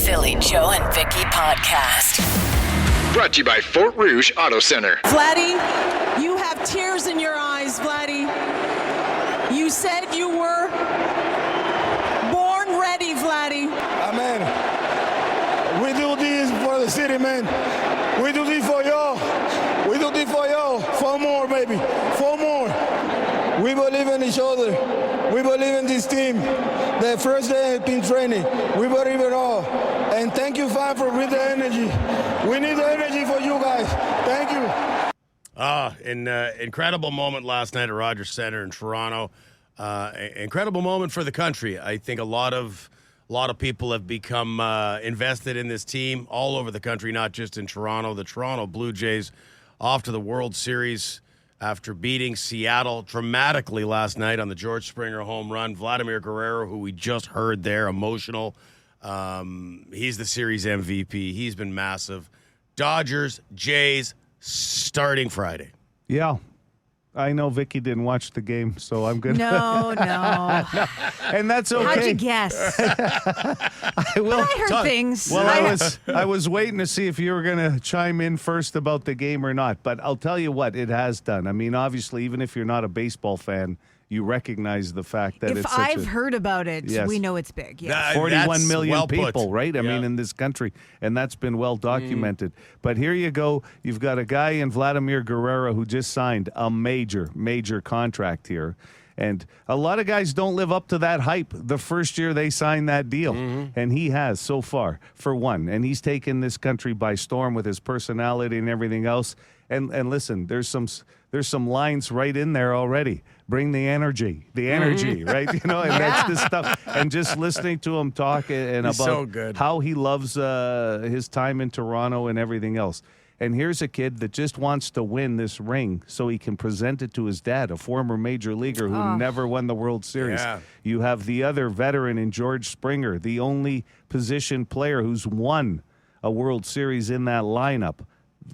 Philly Joe and Vicky podcast. Brought to you by Fort Rouge Auto Center. Vladdy, you have tears in your eyes, Vladdy. You said you were born ready, Vladdy. Amen. We do this for the city, man. We do this for y'all. We do this for y'all. 4 more, baby. 4 more. We believe in each other. We believe in this team. The first day has been training. We believe it all. And thank you, fam, for with the energy. We need the energy for you guys. Thank you. An incredible moment last night at Rogers Centre in Toronto. Incredible moment for the country. I think a lot of people have become invested in this team all over the country, not just in Toronto. The Toronto Blue Jays off to the World Series after beating Seattle dramatically last night on the George Springer home run. Vladimir Guerrero, who we just heard there, emotional. He's the series MVP. He's been massive. Dodgers, Jays, starting Friday. Yeah. I know Vicky didn't watch the game, so I'm good. No. And that's okay. How'd you guess? I heard things. Well, I was waiting to see if you were going to chime in first about the game or not. But I'll tell you what, it has done. I mean, obviously, even if you're not a baseball fan, you recognize the fact that if I've heard about it, yes. we know it's big. Yes. 41 million well people, right? I mean, in this country, and that's been well documented. But here you go. You've got a guy in Vladimir Guerrero who just signed a major contract here. And a lot of guys don't live up to that hype the first year they sign that deal. And he has so far, for one. And he's taken this country by storm with his personality and everything else. And listen, there's some lines right in there already. Bring the energy, right? You know, and that's this stuff. And just listening to him talk and He's about so good. how he loves his time in Toronto and everything else. And here's a kid that just wants to win this ring so he can present it to his dad, a former major leaguer who never won the World Series. Yeah. You have the other veteran in George Springer, the only position player who's won a World Series in that lineup.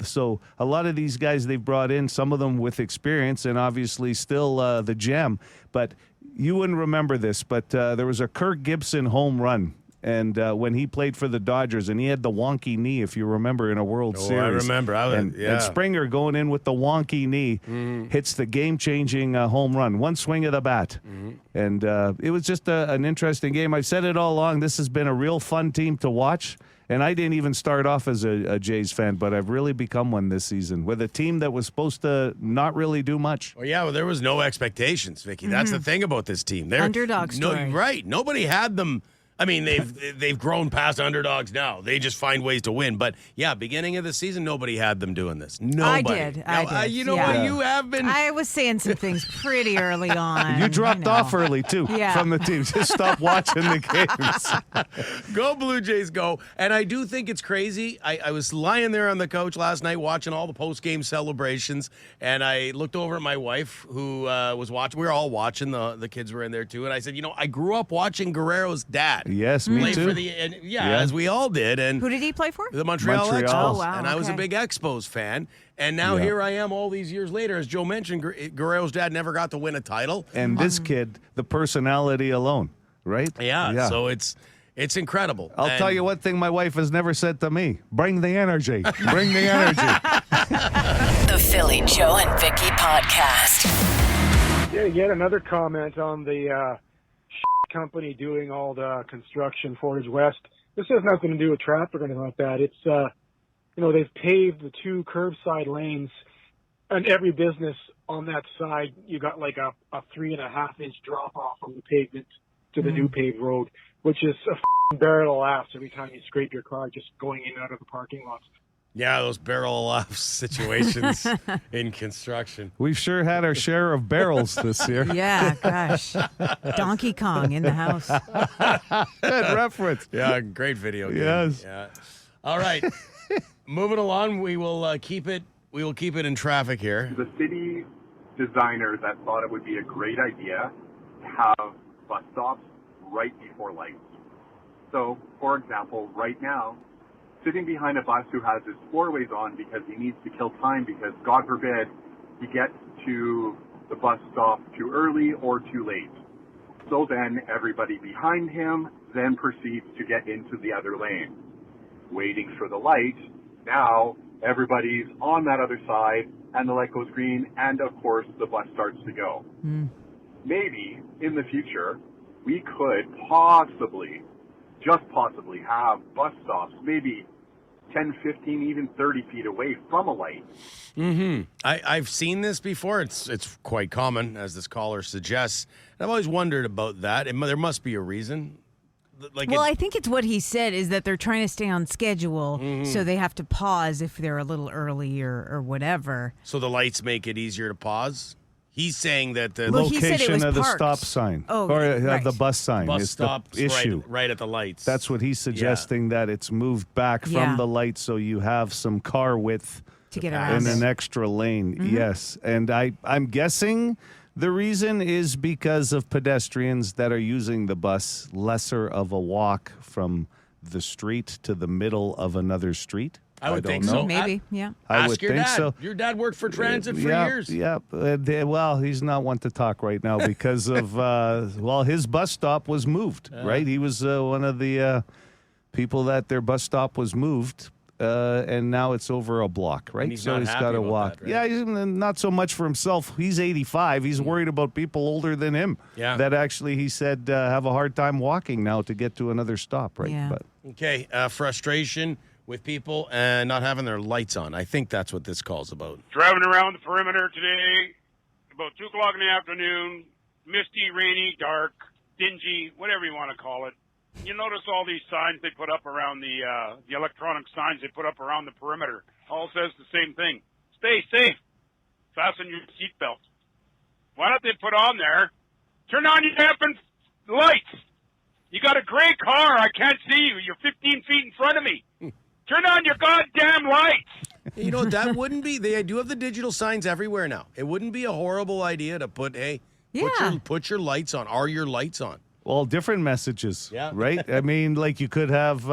So a lot of these guys they've brought in, some of them with experience and obviously still the gem. But you wouldn't remember this, but there was a Kirk Gibson home run. And when he played for the Dodgers, and he had the wonky knee, if you remember, in a World Series. I remember. And Springer going in with the wonky knee hits the game-changing home run. One swing of the bat. And it was just an interesting game. I've said it all along. This has been a real fun team to watch. And I didn't even start off as a Jays fan, but I've really become one this season with a team that was supposed to not really do much. Well, there was no expectations, Vicky. That's the thing about this team. They're underdog story. Right. Nobody had them. I mean, they've grown past underdogs now. They just find ways to win. But, beginning of the season, nobody had them doing this. Nobody. I did. What? You have been. I was saying some things pretty early on. You dropped off early, too, from the team. Just stop watching the games. Go Blue Jays, go. And I do think it's crazy. I was lying there on the couch last night watching all the post-game celebrations, and I looked over at my wife who was watching. We were all watching. The kids were in there, too. And I said, I grew up watching Guerrero's dad. Yes, me too. As we all did. And who did he play for? The Montreal Expos. Oh, wow, and I was a big Expos fan. And now here I am all these years later. As Joe mentioned, Guerrero's dad never got to win a title. And this kid, the personality alone, right? Yeah. So it's incredible. I'll tell you one thing my wife has never said to me. Bring the energy. Bring the energy. The Philly Joe and Vicky podcast. Yeah, yet another comment on the company doing all the construction Forage West. This has nothing to do with traffic or anything like that. It's, they've paved the 2 curbside lanes, and every business on that side, you got like a 3.5-inch drop off from the pavement to the new paved road, which is a barrel of laughs every time you scrape your car just going in and out of the parking lots. Yeah, those barrel of laughs situations in construction. We've sure had our share of barrels this year. Yeah, gosh. Donkey Kong in the house. Good reference. Yeah, great video game. Yes. Yeah. All right. Moving along, we will keep it in traffic here. The city designers that thought it would be a great idea to have bus stops right before lights. So, for example, right now, sitting behind a bus who has his 4-ways on because he needs to kill time because, God forbid, he gets to the bus stop too early or too late. So then everybody behind him, then proceeds to get into the other lane. Waiting for the light, now everybody's on that other side, and the light goes green, and of course the bus starts to go. Maybe in the future, we could possibly, just possibly, have bus stops maybe 10, 15, even 30 feet away from a light. I've seen this before. It's quite common, as this caller suggests. I've always wondered about that. There must be a reason. I think it's what he said is that they're trying to stay on schedule, so they have to pause if they're a little early or whatever. So the lights make it easier to pause? He's saying that the location of the stop sign or the bus sign bus is stops the issue. Right at the lights. That's what he's suggesting, that it's moved back from the light so you have some car width to get around in an extra lane. Yes. And I'm guessing the reason is because of pedestrians that are using the bus, lesser of a walk from the street to the middle of another street. I would think know. so. Maybe, yeah. I would think so. Your dad worked for transit for years. Yeah. Well, he's not one to talk right now because of, his bus stop was moved, right? He was one of the people that their bus stop was moved. And now it's over a block, right? And he's so not he's happy got to about walk. that, right? Yeah, he's not so much for himself. He's 85. He's worried about people older than him that actually, he said, have a hard time walking now to get to another stop, right? Yeah. Okay, frustration with people and not having their lights on. I think that's what this call's about. Driving around the perimeter today, about 2 o'clock in the afternoon, misty, rainy, dark, dingy, whatever you want to call it. You notice all these signs they put up around the electronic signs they put up around the perimeter. All says the same thing. Stay safe. Fasten your seatbelt. Why don't they put on there, turn on your effing lights. You got a gray car. I can't see you. You're 15 feet in front of me. Turn on your goddamn lights. You know, that wouldn't be, they do have the digital signs everywhere now. It wouldn't be a horrible idea to put, put your lights on. Are your lights on? Well, different messages, right? I mean, like you could have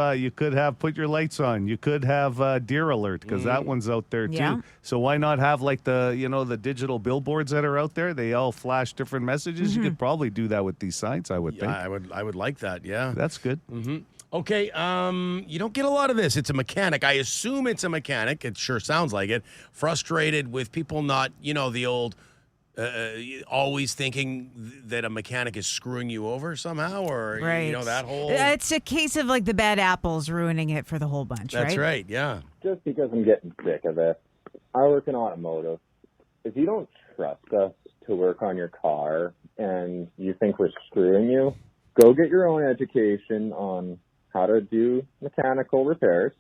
put your lights on. You could have deer alert because that one's out there too. Yeah. So why not have like the digital billboards that are out there? They all flash different messages. You could probably do that with these signs, I would think. I would like that. Yeah, that's good. Okay, you don't get a lot of this. It's a mechanic. I assume it's a mechanic. It sure sounds like it. Frustrated with people not, the old. Always thinking that a mechanic is screwing you over somehow, or that whole. It's a case of like the bad apples ruining it for the whole bunch. That's right. Yeah. Just because I'm getting sick of it, I work in automotive. If you don't trust us to work on your car and you think we're screwing you, go get your own education on how to do mechanical repairs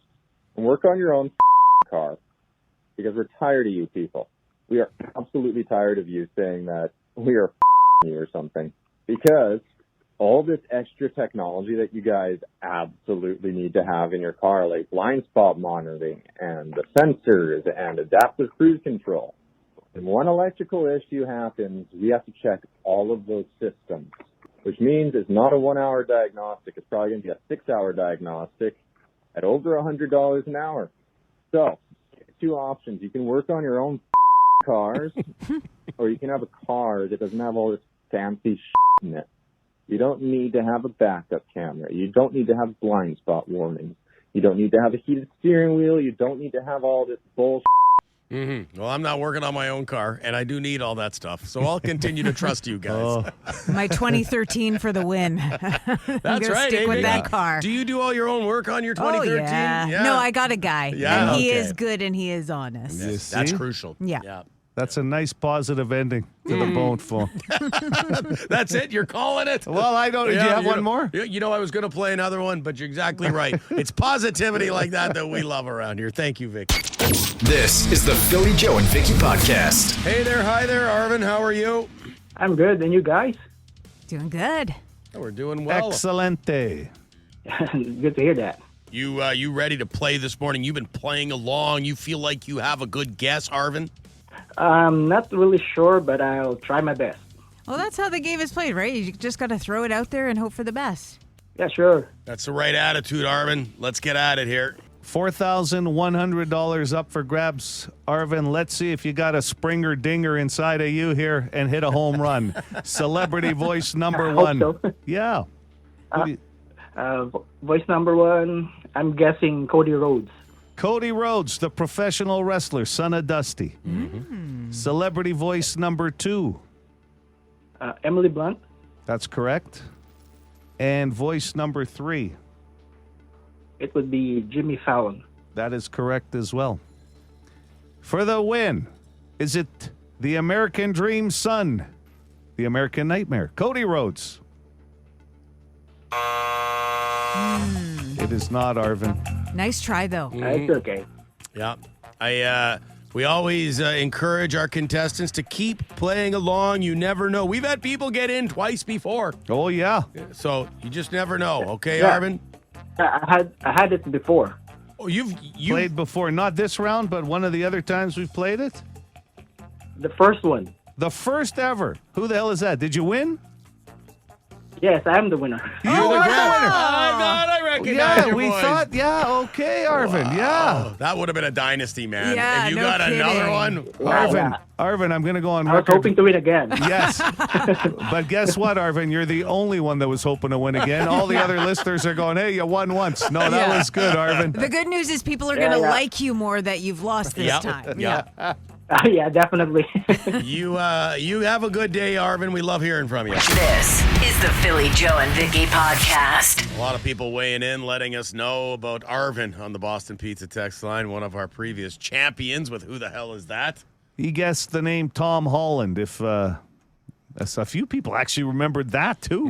and work on your own car, because we're tired of you people. We are absolutely tired of you saying that we are you or something, because all this extra technology that you guys absolutely need to have in your car, like blind spot monitoring and the sensors and adaptive cruise control. When one electrical issue happens, we have to check all of those systems, which means it's not a 1 hour diagnostic. It's probably going to be a 6 hour diagnostic at over $100 an hour. So, two options. You can work on your own cars, or you can have a car that doesn't have all this fancy in it. You don't need to have a backup camera. You don't need to have blind spot warnings. You don't need to have a heated steering wheel. You don't need to have all this bullshit. Well, I'm not working on my own car, and I do need all that stuff. So I'll continue to trust you guys. My 2013 for the win. That's right. Stick with that car. Do you do all your own work on your 2013? Oh, yeah. No, I got a guy. Yeah, and he is good and he is honest. Yes, that's crucial. Yeah. That's a nice positive ending to the bone phone. That's it? You're calling it? Well, I don't. Do you have one more? I was going to play another one, but you're exactly right. It's positivity like that we love around here. Thank you, Vic. This is the Philly Joe and Vicky podcast. Hey there. Hi there, Arvin. How are you? I'm good. And you guys? Doing good. Oh, we're doing well. Excelente. Good to hear that. You ready to play this morning? You've been playing along. You feel like you have a good guess, Arvin? I'm not really sure, but I'll try my best. Well, that's how the game is played, right? You just got to throw it out there and hope for the best. Yeah, sure. That's the right attitude, Arvin. Let's get at it here. $4,100 up for grabs. Arvin, let's see if you got a Springer dinger inside of you here and hit a home run. Celebrity voice number one. So. Yeah. Voice number 1, I'm guessing Cody Rhodes. Cody Rhodes, the professional wrestler, son of Dusty. Celebrity voice number 2. Emily Blunt. That's correct. And voice number 3. It would be Jimmy Fallon. That is correct as well. For the win, is it the American Dream son, the American Nightmare, Cody Rhodes? It is not, Arvin. Nice try, though. It's okay. Yeah. We always encourage our contestants to keep playing along. You never know. We've had people get in twice before. Oh, yeah. So you just never know. Okay, Yeah. Arvin? I had it before. Oh, you played before, not this round, but one of the other times we've played it? The first one. The first ever. Who the hell is that? Did you win? Yes, I'm the winner. You're the winner. I thought I recognized your we voice. thought, okay, Arvin, Oh, that would have been a dynasty, man. Yeah, if you no got kidding. another one. Arvin, I'm going to go on I was record. hoping to win again. Yes. But guess what, Arvin? You're the only one that was hoping to win again. All the other listeners are going, hey, you won once. No, that was good, Arvin. The good news is people are going to like you more that you've lost this time. Yeah. Yeah, definitely. You have a good day, Arvin. We love hearing from you. This is the Philly Joe and Vicky podcast. A lot of people weighing in, letting us know about Arvin on the Boston Pizza text line, one of our previous champions with Who the Hell Is That? He guessed the name Tom Holland. If a few people actually remembered that, too.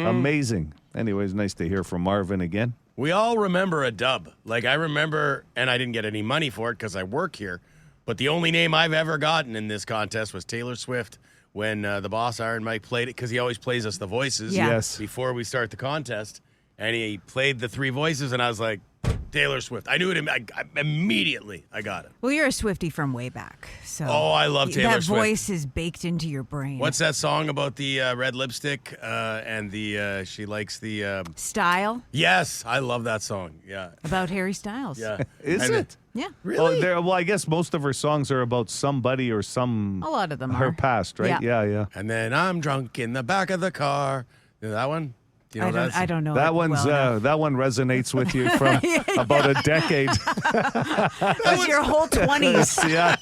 Amazing. Anyways, nice to hear from Marvin again. We all remember a dub. Like, I remember, and I didn't get any money for it because I work here, but the only name I've ever gotten in this contest was Taylor Swift when the boss Iron Mike played it, because he always plays us the voices Yes. before we start the contest. And he played the 3 voices, and I was like, Taylor Swift. I knew it immediately. I got it. Well, you're a Swiftie from way back. So Oh, I love Taylor that Swift. voice is baked into your brain. What's that song about the red lipstick and the she likes the Style? Yes, I love that song. Yeah. About Harry Styles. Yeah. Is And it? Yeah. Really? Well, I guess most of her songs are about somebody or some... A lot of them her are. past, right? Yeah. And then I'm drunk in the back of the car. You know that one? Do you know I don't know. That it one's well enough. that one resonates with you from about a decade. That was your whole 20s. yeah.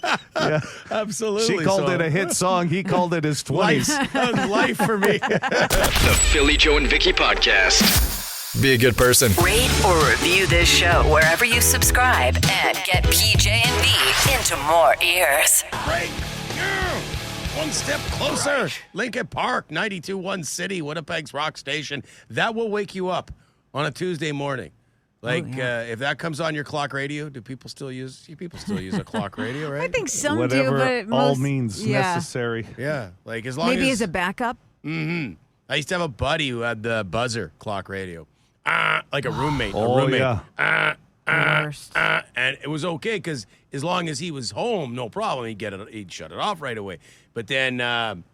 Absolutely. She called it a hit song. He called it his 20s. That was life for me. The Philly Joe and Vicky podcast. Be a good person. Rate or review this show wherever you subscribe and get PJ and V into more ears. Right. Yeah. One step closer. Lincoln Park, 92.1 City, Winnipeg's rock station. That will wake you up on a Tuesday morning. Like, if that comes on your clock radio, do people still use a clock radio, right? I think some Whatever do, but all most, means necessary. Yeah. Like, as long Maybe as as a backup. I used to have a buddy who had the buzzer clock radio. Like a roommate. Yeah. And it was okay because as long as he was home, no problem. He'd shut it off right away. But then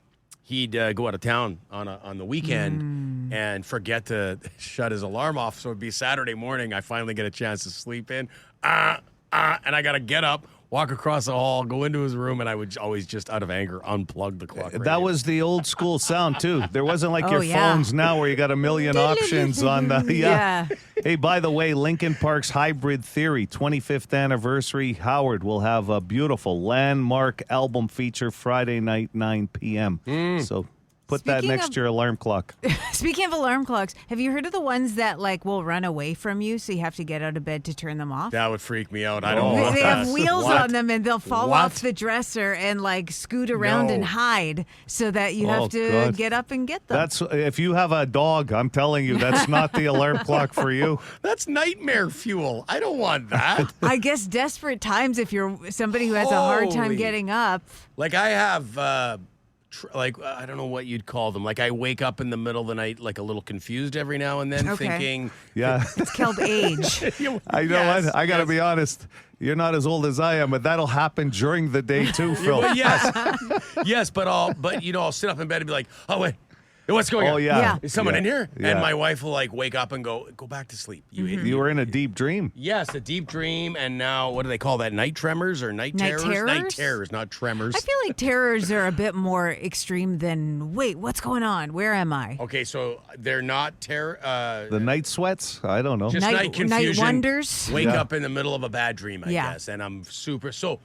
he'd go out of town on the weekend and forget to shut his alarm off. So it'd be Saturday morning. I finally get a chance to sleep in. And I got to get up, walk across the hall, go into his room, and I would always just out of anger unplug the clock radio. That was the old school sound too. There wasn't like your yeah. phones now where you got a million options on the Yeah. Hey, by the way, Lincoln Park's Hybrid Theory 25th anniversary. Howard will have a beautiful landmark album feature Friday night 9 p.m. So put that Speaking next of- to your alarm clock. Speaking of alarm clocks, have you heard of the ones that like will run away from you, so you have to get out of bed to turn them off? That would freak me out. I don't want They that. have wheels What? on them, and they'll fall What? off the dresser and like scoot around No. and hide, so that you Oh, have to God. get up and get them. That's if you have a dog, I'm telling you, that's not the alarm clock for you. That's nightmare fuel. I don't want that. I guess desperate times if you're somebody who has a hard time Holy. getting up. Like I have, I don't know what you'd call them. Like I wake up in the middle of the night, like a little confused every now and then, Okay. thinking, Yeah. It's called age. I know what? I got to be honest. You're not as old as I am, but that'll happen during the day too, Phil. Well, yes, but I'll sit up in bed and be like, oh wait, What's going on? Oh, yeah. Is someone in here? Yeah. And my wife will like wake up and go back to sleep. You were in a deep dream. Yes, a deep dream. And now, what do they call that? Night tremors or night terrors? Night terrors, not tremors. I feel like terrors are a bit more extreme than, wait, what's going on? Where am I? Okay, so they're not terror. The night sweats? I don't know. Just night confusion. Night wonders? Wake up in the middle of a bad dream, I Yeah. guess. And I'm super. So,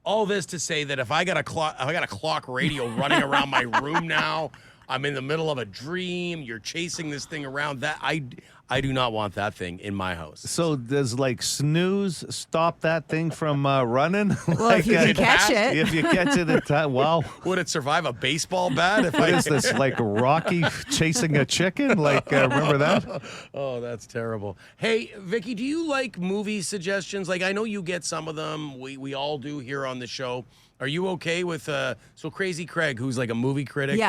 all this to say that if I got a clock radio running around my room now, I'm in the middle of a dream. You're chasing this thing around. That I do not want that thing in my house. So does like snooze stop that thing from running? Well, if you can catch it. If you catch it in time, wow. Would it survive a baseball bat? If What is this, like Rocky chasing a chicken? Like, remember that? Oh, that's terrible. Hey, Vicky, do you like movie suggestions? Like, I know you get some of them. We all do here on the show. Are you okay with, so Crazy Craig, who's like a movie critic,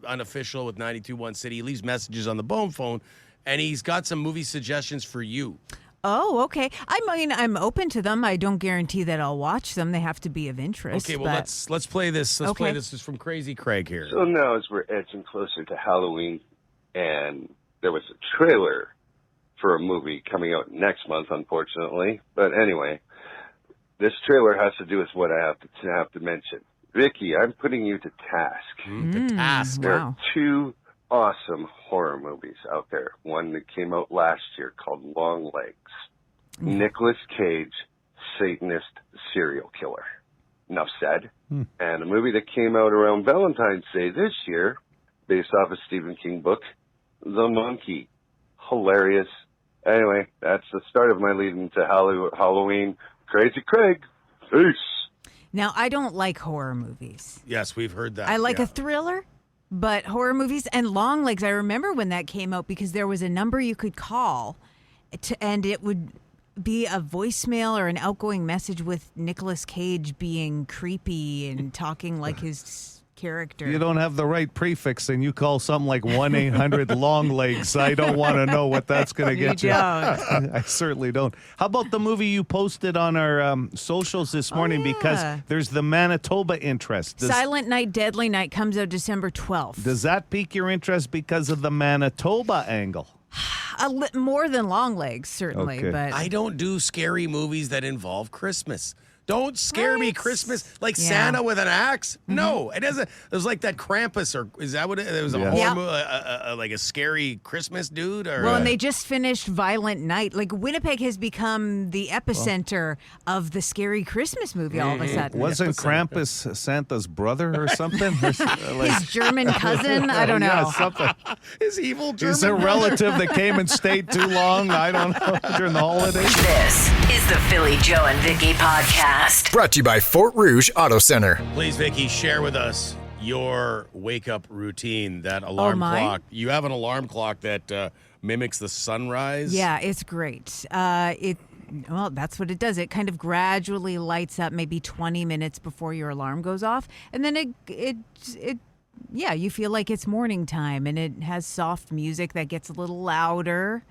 unofficial with 92.1 City, he leaves messages on the Bone phone, and he's got some movie suggestions for you. Oh, okay. I mean, I'm open to them. I don't guarantee that I'll watch them. They have to be of interest. Okay, well, let's play this. Let's play Okay. this. This is from Crazy Craig here. So now as we're edging closer to Halloween, and there was a trailer for a movie coming out next month, unfortunately. But anyway, this trailer has to do with what I have to mention. Vicky, I'm putting you to task. The task. There are two awesome horror movies out there. One that came out last year called Long Legs. Nicolas Cage, Satanist serial killer. Enough said. And a movie that came out around Valentine's Day this year, based off a Stephen King book, The Monkey. Hilarious. Anyway, that's the start of my lead into Halloween. Crazy Craig. Peace. Now, I don't like horror movies. Yes, we've heard that. I like yeah. a thriller, but horror movies and Long Legs, I remember when that came out because there was a number you could call and it would be a voicemail or an outgoing message with Nicolas Cage being creepy and talking like his character. You don't have the right prefix and you call something like 1-800 long legs. I don't want to know what that's going to get you. I certainly don't. How about the movie you posted on our socials this morning? Because there's the Manitoba interest. Silent Night, Deadly Night comes out December 12th. Does that pique your interest because of the Manitoba angle? More than Long Legs, certainly. Okay. But I don't do scary movies that involve Christmas. Don't scare me, Christmas. Like Santa with an axe? No, it doesn't. It was like that Krampus, or is that what it was? A horror movie, like a scary Christmas dude? Or well, and they just finished Violent Night. Like, Winnipeg has become the epicenter of the scary Christmas movie all of a sudden. Wasn't Krampus Santa's brother or something? His German cousin? I don't know. Yeah, something. His evil German Is a relative that came and stayed too long? I don't know. During the holidays? This is the Philly Joe and Vicky podcast. Brought to you by Fort Rouge Auto Center. Please, Vicky, share with us your wake-up routine, that alarm clock. You have an alarm clock that mimics the sunrise? Yeah, it's great. Well, that's what it does. It kind of gradually lights up maybe 20 minutes before your alarm goes off. And then you feel like it's morning time, and it has soft music that gets a little louder.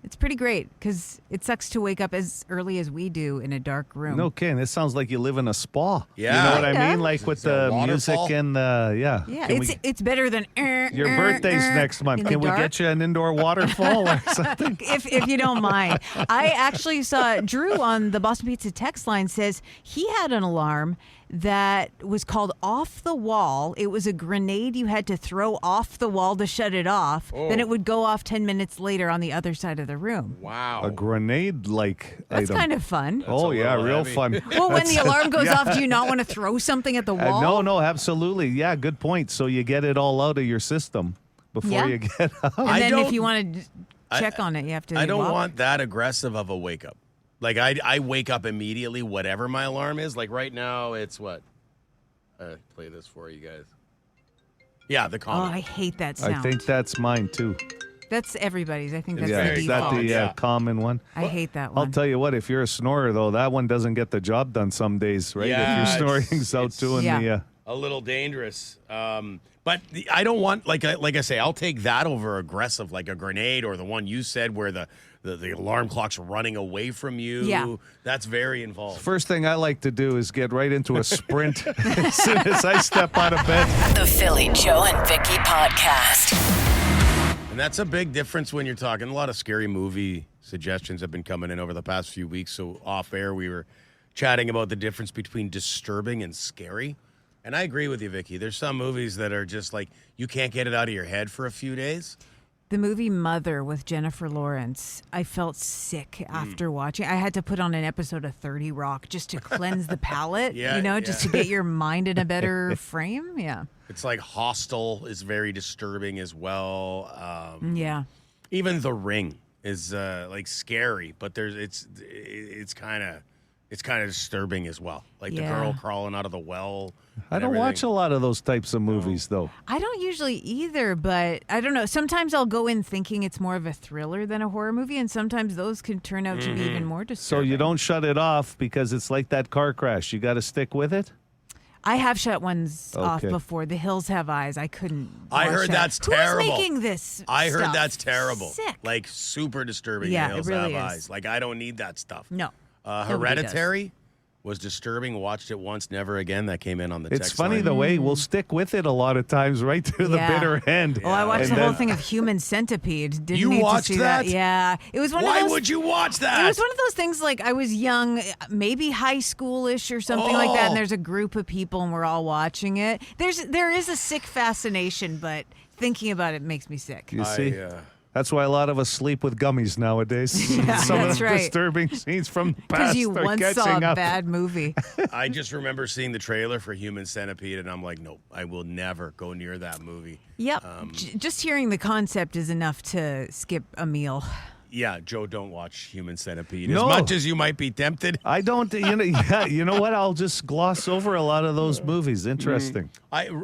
It's pretty great because it sucks to wake up as early as we do in a dark room. No kidding. It sounds like you live in a spa. Yeah. You know what I mean? Like with the music and Yeah, it's better than your birthday's next month. Can we get you an indoor waterfall or something? If you don't mind. I actually saw Drew on the Boston Pizza text line says he had an alarm that was called Off the Wall. It was a grenade you had to throw off the wall to shut it off. Oh. Then it would go off 10 minutes later on the other side of the room. Wow. A grenade-like That's item. kind of fun. Oh, yeah, real fun. Well, when the alarm goes off, do you not want to throw something at the wall? No, absolutely. Yeah, good point. So you get it all out of your system before you get up. And then if you want to check on it, you have to I don't walk. want that aggressive of a wake-up. Like, I wake up immediately, whatever my alarm is. Like, right now, it's what? Play this for you guys. Yeah, the comment. Oh, I hate that sound. I think that's mine, too. That's everybody's. I think that's Yeah, the is that default. the common one? I hate that one. I'll tell you what, if you're a snorer, though, that one doesn't get the job done some days, right? Yeah, if you're snoring's out doing the... a little dangerous. But I don't want, like I say, I'll take that over aggressive, like a grenade, or the one you said where the the alarm clock's running away from you. Yeah. That's very involved. First thing I like to do is get right into a sprint as soon as I step out of bed. The Philly Joe and Vicky Podcast. And that's a big difference when you're talking. A lot of scary movie suggestions have been coming in over the past few weeks. So off air, we were chatting about the difference between disturbing and scary. And I agree with you, Vicky. There's some movies that are just like, you can't get it out of your head for a few days. The movie Mother with Jennifer Lawrence, I felt sick after watching. I had to put on an episode of 30 Rock just to cleanse the palate, just to get your mind in a better frame. Yeah. It's like Hostel is very disturbing as well. Yeah. Even The Ring is like scary, but it's kind of disturbing as well. Like the girl crawling out of the well. I don't watch a lot of those types of movies, though. I don't usually either, but I don't know. Sometimes I'll go in thinking it's more of a thriller than a horror movie, and sometimes those can turn out to be even more disturbing. So you don't shut it off because it's like that car crash. You got to stick with it? I have shut ones off before. The Hills Have Eyes. I couldn't. I heard that's terrible. Who's making this? I heard stuff? that's terrible. Sick. Like super disturbing. Yeah, The Hills it really Have is. Eyes. Like I don't need that stuff. No. Hereditary was disturbing. Watched it once, never again. That came in on the text It's funny line. the way we'll stick with it a lot of times right to the bitter end. Oh, I watched the whole thing of Human Centipede. Didn't need watched to see that? Yeah. It was one Why of those, would you watch that? It was one of those things like I was young, maybe high schoolish or something like that, and there's a group of people and we're all watching it. There is a sick fascination, but thinking about it makes me sick. You see? That's why a lot of us sleep with gummies nowadays. Yeah, Some of that's the right. disturbing scenes from the past Because you are once catching saw a up. bad movie. I just remember seeing the trailer for Human Centipede, and I'm like, nope, I will never go near that movie. Yep. Just hearing the concept is enough to skip a meal. Yeah, Joe, don't watch Human Centipede. No. As much as you might be tempted. I don't, you know what? I'll just gloss over a lot of those movies. Interesting.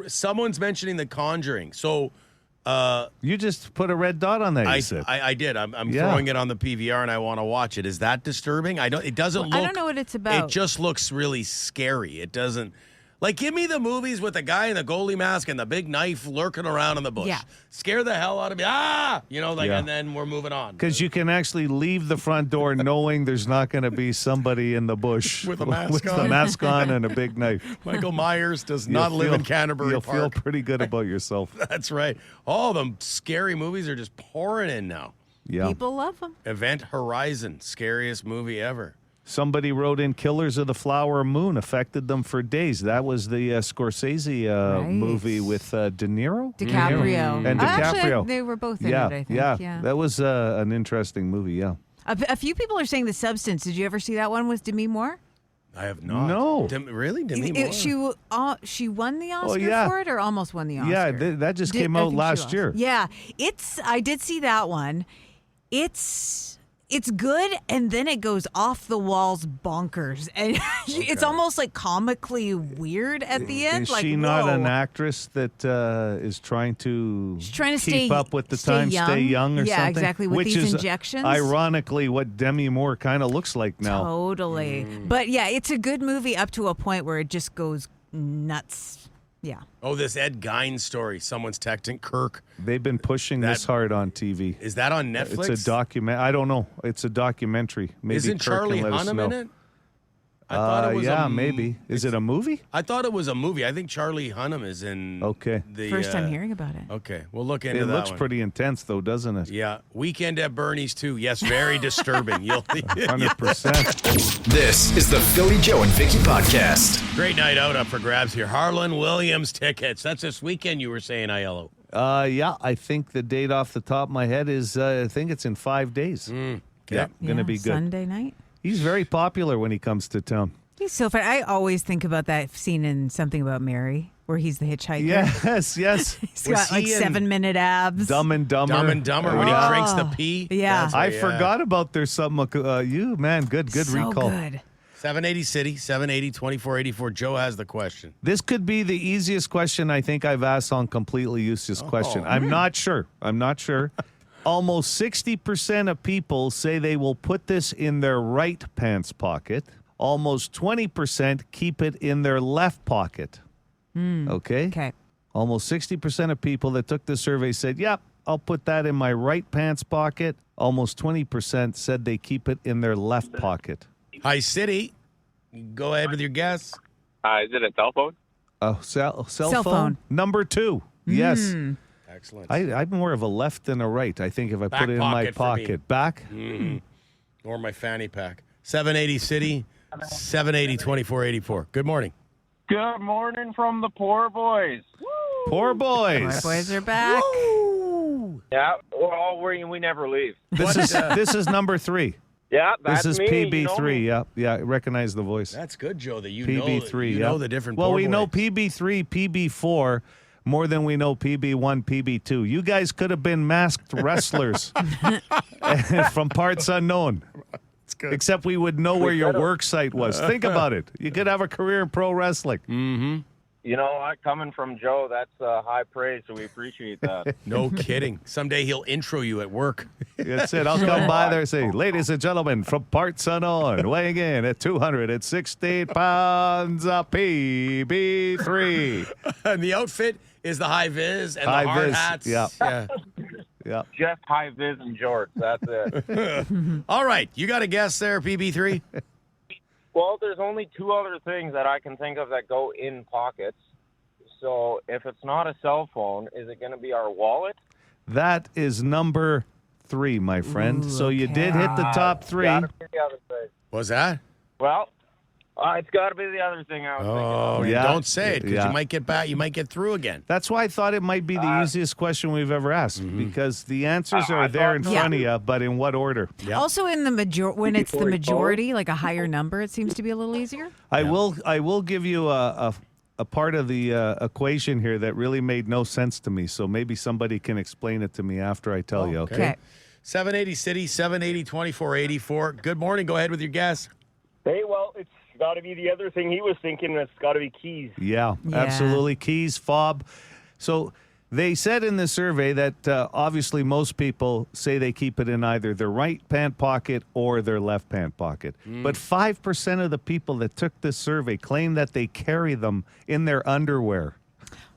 Someone's mentioning The Conjuring. So you just put a red dot on that, you said. I did. I'm throwing it on the PVR and I want to watch it. Is that disturbing? It doesn't look. I don't know what it's about. It just looks really scary. It doesn't. Like, give me the movies with the guy in the goalie mask and the big knife lurking around in the bush. Yeah. Scare the hell out of me. And then we're moving on. Because you can actually leave the front door knowing there's not going to be somebody in the bush With a mask with on. the mask on and a big knife. Michael Myers does not live in Canterbury You'll Park. feel pretty good about yourself. That's right. All the scary movies are just pouring in now. Yeah. People love them. Event Horizon, scariest movie ever. Somebody wrote in Killers of the Flower Moon affected them for days. That was the Scorsese movie with De Niro? DiCaprio. And DiCaprio. Actually, they were both in it, I think. Yeah. That was an interesting movie, yeah. A few people are saying The Substance. Did you ever see that one with Demi Moore? I have not. No. Really? Demi Moore? She won the Oscar for it or almost won the Oscar? Yeah, that just came out last year. Yeah. I did see that one. It's good, and then it goes off the walls bonkers, and it's almost like comically weird at the end. Is like, she not whoa. an actress that is trying to keep stay, up with the times, stay young or something? Yeah, exactly, with Which these is injections. Ironically, what Demi Moore kind of looks like now. Totally. But yeah, it's a good movie up to a point where it just goes nuts. Yeah. Oh, this Ed Gein story. Someone's texting Kirk. They've been pushing this hard on TV. Is that on Netflix? It's a document. I don't know. It's a documentary. Maybe Isn't Kirk Charlie can let us Hunnam know. in it? I thought it was maybe. Is it a movie? I thought it was a movie. I think Charlie Hunnam is in. Okay. The First time hearing about it. Okay, we'll look into It that. looks one. pretty intense, though, doesn't it? Yeah, Weekend at Bernie's too. Yes, very disturbing. 100%. This is the Philly Joe and Vicky Podcast. Great night out up for grabs here. Harlan Williams tickets. That's this weekend. You were saying, Aiello. Yeah, I think the date off the top of my head is, I think it's in 5 days. Yeah, going to be good. Sunday night. He's very popular when he comes to town. He's so fun. I always think about that scene in Something About Mary where he's the hitchhiker. Yes. He's got like 7-minute abs. Dumb and Dumber. Dumb and Dumber when he drinks the pee. Yeah. I forgot about there's something. Good so recall. Good. 780 City, 780-2484. Joe has the question. This could be the easiest question I think I've asked on Completely Useless Question. I'm not sure. Almost 60% of people say they will put this in their right pants pocket. Almost 20% keep it in their left pocket. Okay? Almost 60% of people that took the survey said, yep, I'll put that in my right pants pocket. almost 20% said they keep it in their left pocket. Hi, City. Go ahead with your guess. Is it a cell phone? Cell Cell phone. Number 2. Yes. Excellent. I'm more of a left than a right, I think, if I Back put it in my pocket for me. pocket. Back? Or my fanny pack. 780 City, 780 2484. Good morning. Good morning from the poor boys. Poor boys. Poor boys are back. Yeah, well, we never leave. This is number 3. Yeah, that's This is me. PB3. Yeah, I recognize the voice. That's good, Joe, that you PB3. know the different Well, poor we know boys. PB3, PB4 more than we know PB1, PB2. You guys could have been masked wrestlers from parts unknown. It's good. Except we would know where your work site was. Think about it. You could have a career in pro wrestling. Mm-hmm. You know what? Coming from Joe, that's high praise, so we appreciate that. No kidding. Someday he'll intro you at work. That's it. I'll come by there and say, ladies and gentlemen, from parts unknown, weighing in at 268 pounds, a PB3. And the outfit is the high vis and High the hard vis, hats. yeah. Yeah. Just high vis and jorts. That's it. All right. You got a guess there, PB3? Well, there's only 2 other things that I can think of that go in pockets. So if it's not a cell phone, is it going to be our wallet? That is number 3, my friend. Ooh, so you okay. did hit the top 3. Gotta be the other thing. What's that? Well, it's got to be the other thing I was thinking of. yeah. Don't say it because Yeah. you might get back. You might get through again. That's why I thought it might be the easiest question we've ever asked because the answers are there in front of you, but in what order? Also, in the when it's the majority, like a higher number, it seems to be a little easier. I will give you a part of the equation here that really made no sense to me. So maybe somebody can explain it to me after I tell you. Okay. 780 City, 780 2484. Good morning. Go ahead with your guess. Hey, well, it's got to be the other thing he was thinking. It's got to be keys. Yeah, absolutely. Keys, fob. So they said in the survey that obviously most people say they keep it in either their right pant pocket or their left pant pocket. But 5% of the people that took this survey claim that they carry them in their underwear.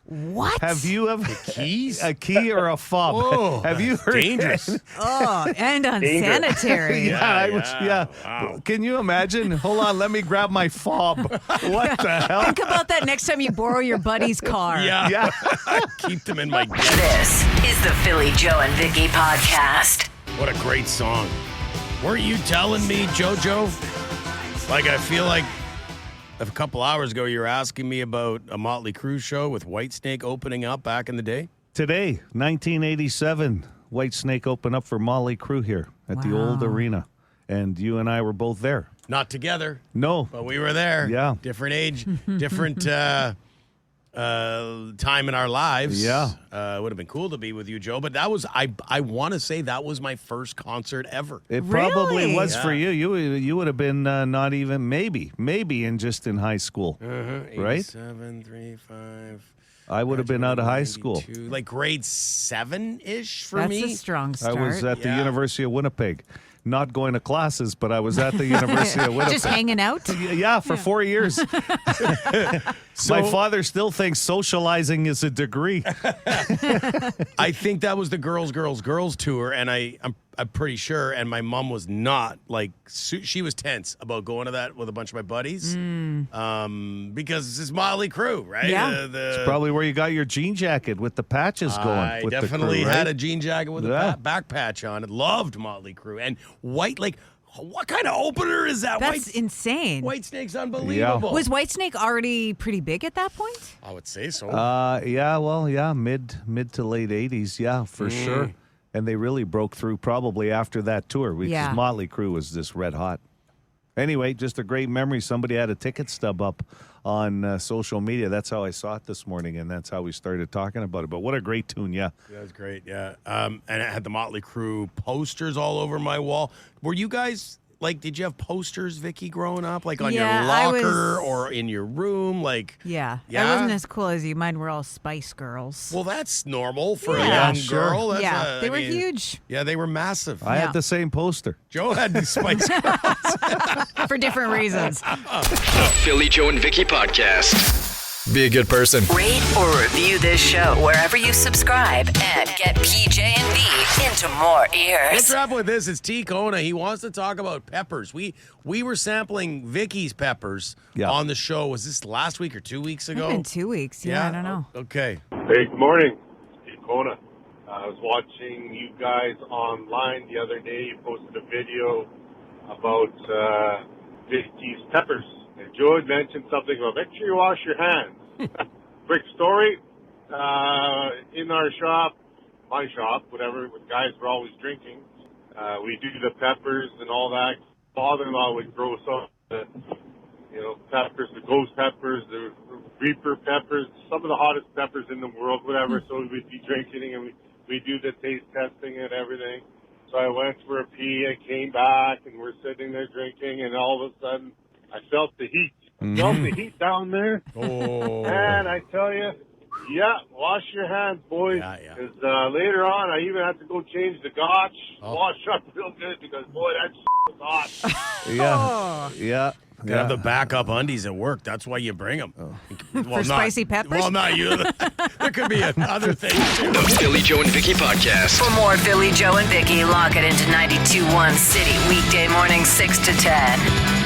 What? Have you ever keys? A key or a fob? Whoa, have you heard? dangerous. Oh, and unsanitary. Yeah. Wow. Can you imagine? Hold on, let me grab my fob. What the hell? Think about that next time you borrow your buddy's car. Yeah. Keep them in my guess. This is the Philly Joe and Vicky podcast. What a great song. Weren't you telling me, JoJo? Like, I feel like a couple hours ago, you were asking me about a Motley Crue show with Whitesnake opening up back in the day. Today, 1987, Whitesnake opened up for Motley Crue here at the old arena. And you and I were both there. Not together. No. But we were there. Yeah. Different age, different time in our lives. Yeah. It would have been cool to be with you, Joe. But that was, I want to say that was my first concert ever. It probably Really? was for you. You would have been not even, maybe in just in high school. Right? 87, 3, 5. I would have been out of high school. Like grade 7-ish for That's me. a strong I start. was at the University of Winnipeg. Not going to classes, but I was at the University of Winnipeg. Just hanging out? Yeah, for 4 years. My father still thinks socializing is a degree. I think that was the Girls tour, and I'm pretty sure, and my mom was not, like, she was tense about going to that with a bunch of my buddies, because it's Motley Crue, right? Yeah. It's probably where you got your jean jacket with the patches going. I with definitely the crew, right? had a jean jacket with a back patch on it. Loved Motley Crue. And White, like, what kind of opener is that? That's insane. Whitesnake's unbelievable. Was Whitesnake already pretty big at that point? I would say so. Mid to late 80s, yeah, for sure. And they really broke through probably after that tour because Motley Crue was just red hot. Anyway, just a great memory. Somebody had a ticket stub up on social media. That's how I saw it this morning, and that's how we started talking about it. But what a great tune, yeah. That was great, yeah. And it had the Motley Crue posters all over my wall. Were you guys, like, did you have posters, Vicky, growing up? Like on your locker or in your room? Like, Yeah. I wasn't as cool as you. Mine were all Spice Girls. well, that's normal for a young girl. That's Yeah, they were huge. Yeah, they were massive. I had the same poster. Joe had the Spice Girls. For different reasons. The Philly Joe and Vicky podcast. Be a good person. Rate or review this show wherever you subscribe and get PJ and V into more ears. What's up with this? It's T. Kona. He wants to talk about peppers. We were sampling Vicky's peppers on the show. Was this last week or 2 weeks ago? It's been 2 weeks. Yeah, I don't know. Okay. Hey, good morning. Steve Kona. I was watching you guys online the other day. You posted a video about Vicky's peppers. And Joe had mentioned something about make sure you wash your hands. Quick story. In our shop, my shop, whatever, with guys were always drinking. We do the peppers and all that. Father-in-law would grow some, peppers, the ghost peppers, the reaper peppers, some of the hottest peppers in the world, whatever. So we'd be drinking and we do the taste testing and everything. So I went for a pee, I came back, and we're sitting there drinking, and all of a sudden, I felt the heat. I felt the heat down there. Oh. And I tell you, wash your hands, boys. Because later on, I even had to go change the gotch, wash up real good, because, boy, that was hot. Yeah. Gotta have the backup undies at work. That's why you bring them. For spicy peppers? Well, not you. There could be another thing, too. The Philly Joe and Vicky Podcast. For more Philly Joe and Vicky, lock it into 92.1 City, weekday morning 6 to 10.